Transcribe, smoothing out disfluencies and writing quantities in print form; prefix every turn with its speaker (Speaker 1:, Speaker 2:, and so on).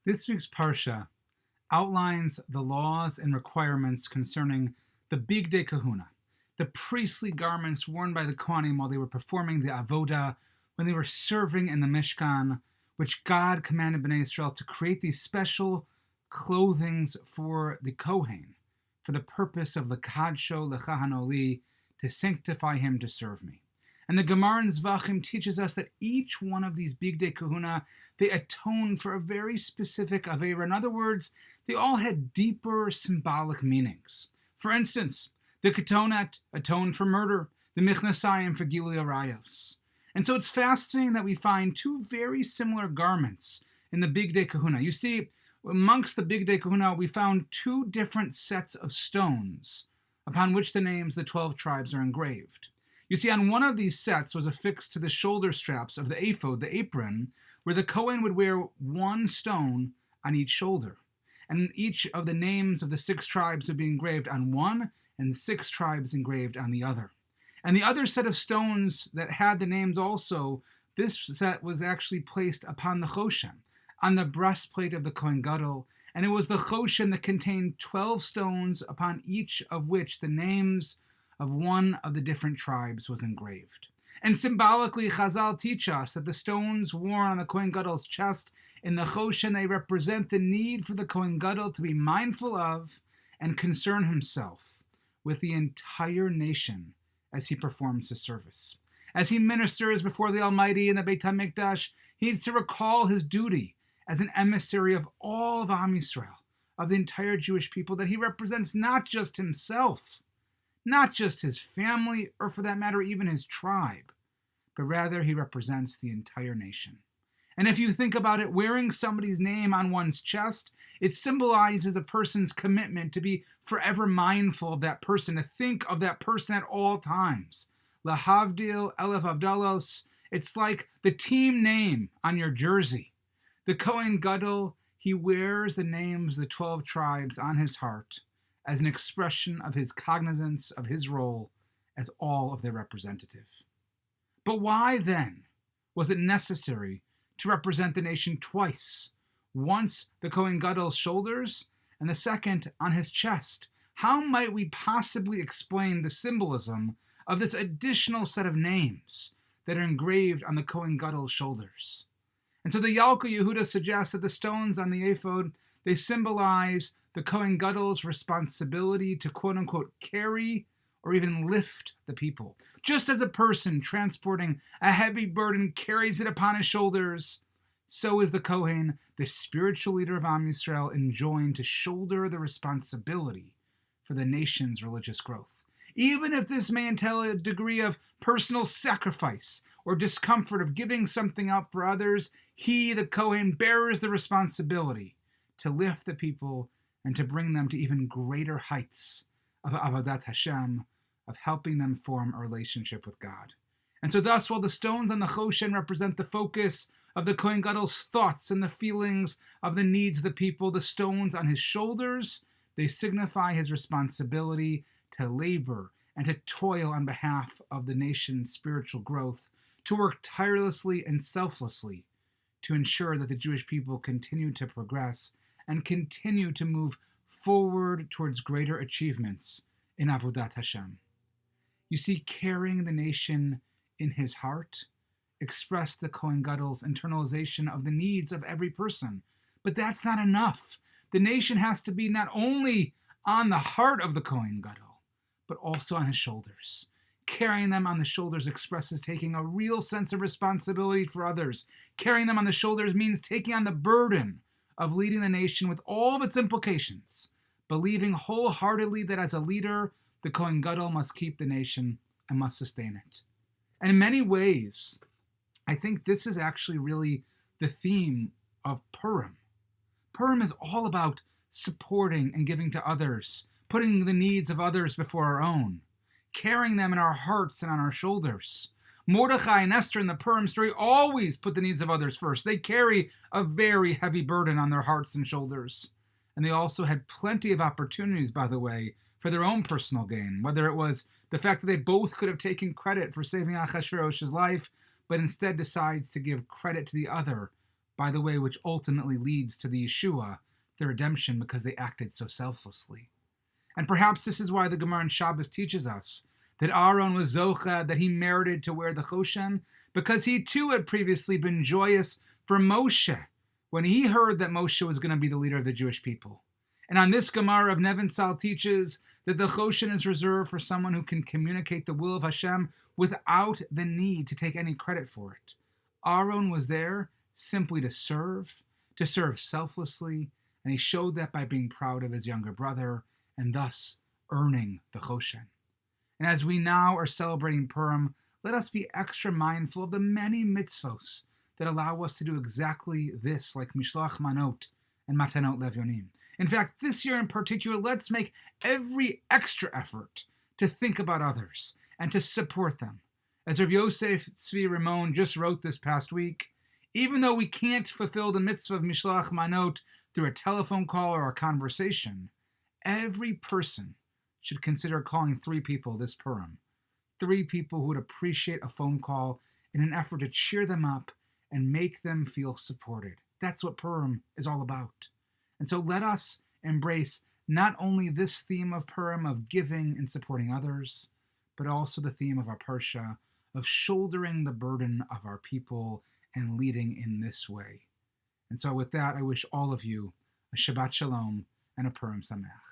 Speaker 1: This week's Parsha outlines the laws and requirements concerning the Bigdei Kahuna, the priestly garments worn by the Kohanim while they were performing the Avodah, when they were serving in the Mishkan, which God commanded Bnei Israel to create these special clothings for the Kohen, for the purpose of L'Kadsho L'Chahanoli, to sanctify him to serve me. And the Gemara in Zvachim teaches us that each one of these Bigdei Kahuna, they atone for a very specific Aveira. In other words, they all had deeper symbolic meanings. For instance, the Ketonet atoned for murder, the Michnasayim for Gilui Arayos. And so it's fascinating that we find two very similar garments in the Bigdei Kahuna. You see, amongst the Bigdei Kahuna, we found two different sets of stones upon which the names of the 12 tribes are engraved. You see, on one of these sets was affixed to the shoulder straps of the ephod, the apron, where the Kohen would wear one stone on each shoulder. And each of the names of the 6 tribes would be engraved on one, and 6 tribes engraved on the other. And the other set of stones that had the names also, this set was actually placed upon the Choshen, on the breastplate of the Kohen Gadol, and it was the Choshen that contained 12 stones upon each of which the names of one of the different tribes was engraved. And symbolically, Chazal teach us that the stones worn on the Kohen Gadol's chest in the Choshen, they represent the need for the Kohen Gadol to be mindful of and concern himself with the entire nation as he performs his service. As he ministers before the Almighty in the Beit HaMikdash, he needs to recall his duty as an emissary of all of Am Yisrael, of the entire Jewish people, that he represents not just himself, not just his family, or for that matter, even his tribe, but rather he represents the entire nation. And if you think about it, wearing somebody's name on one's chest, it symbolizes a person's commitment to be forever mindful of that person, to think of that person at all times. Lahavdil, Elef Avdalos, it's like the team name on your jersey. The Kohen Gadol, he wears the names of the 12 tribes on his heart as an expression of his cognizance of his role as all of their representative. But why then was it necessary to represent the nation twice? Once the Kohen Gadol's shoulders, and the second on his chest. How might we possibly explain the symbolism of this additional set of names that are engraved on the Kohen Gadol's shoulders? And so the Yalkut Yehuda suggests that the stones on the ephod, they symbolize the Kohen Gadol's responsibility to quote-unquote carry or even lift the people. Just as a person transporting a heavy burden carries it upon his shoulders, so is the Kohen, the spiritual leader of Am Yisrael, enjoined to shoulder the responsibility for the nation's religious growth. Even if this may entail a degree of personal sacrifice or discomfort of giving something up for others, he, the Kohen, bears the responsibility to lift the people and to bring them to even greater heights of Avodat Hashem, of helping them form a relationship with God. And so thus, while the stones on the Choshen represent the focus of the Kohen Gadol's thoughts and the feelings of the needs of the people, the stones on his shoulders, they signify his responsibility to labor and to toil on behalf of the nation's spiritual growth, to work tirelessly and selflessly to ensure that the Jewish people continue to progress and continue to move forward towards greater achievements in Avodat Hashem. You see, carrying the nation in his heart expressed the Kohen Gadol's internalization of the needs of every person. But that's not enough. The nation has to be not only on the heart of the Kohen Gadol, but also on his shoulders. Carrying them on the shoulders expresses taking a real sense of responsibility for others. Carrying them on the shoulders means taking on the burden of leading the nation with all of its implications, believing wholeheartedly that as a leader, the Kohen Gadol must keep the nation and must sustain it. And in many ways, I think this is actually really the theme of Purim. Purim is all about supporting and giving to others, putting the needs of others before our own, carrying them in our hearts and on our shoulders. Mordechai and Esther in the Purim story always put the needs of others first. They carry a very heavy burden on their hearts and shoulders. And they also had plenty of opportunities, by the way, for their own personal gain, whether it was the fact that they both could have taken credit for saving Achashverosh's life, but instead decides to give credit to the other by the way, which ultimately leads to the Yeshua, the redemption, because they acted so selflessly. And perhaps this is why the Gemara in Shabbos teaches us that Aaron was zocha, that he merited to wear the choshen, because he too had previously been joyous for Moshe when he heard that Moshe was going to be the leader of the Jewish people. And on this Gemara of Nevinsal teaches that the choshen is reserved for someone who can communicate the will of Hashem without the need to take any credit for it. Aaron was there simply to serve selflessly, and he showed that by being proud of his younger brother and thus earning the choshen. And as we now are celebrating Purim, let us be extra mindful of the many mitzvos that allow us to do exactly this, like Mishloach Manot and Matanot Levyonim. In fact, this year in particular, let's make every extra effort to think about others and to support them. As Rav Yosef Tzvi Ramon just wrote this past week, even though we can't fulfill the mitzvah of Mishloach Manot through a telephone call or a conversation, every person should consider calling 3 people this Purim. 3 people who would appreciate a phone call in an effort to cheer them up and make them feel supported. That's what Purim is all about. And so let us embrace not only this theme of Purim, of giving and supporting others, but also the theme of our Parsha, of shouldering the burden of our people and leading in this way. And so with that, I wish all of you a Shabbat Shalom and a Purim Sameach.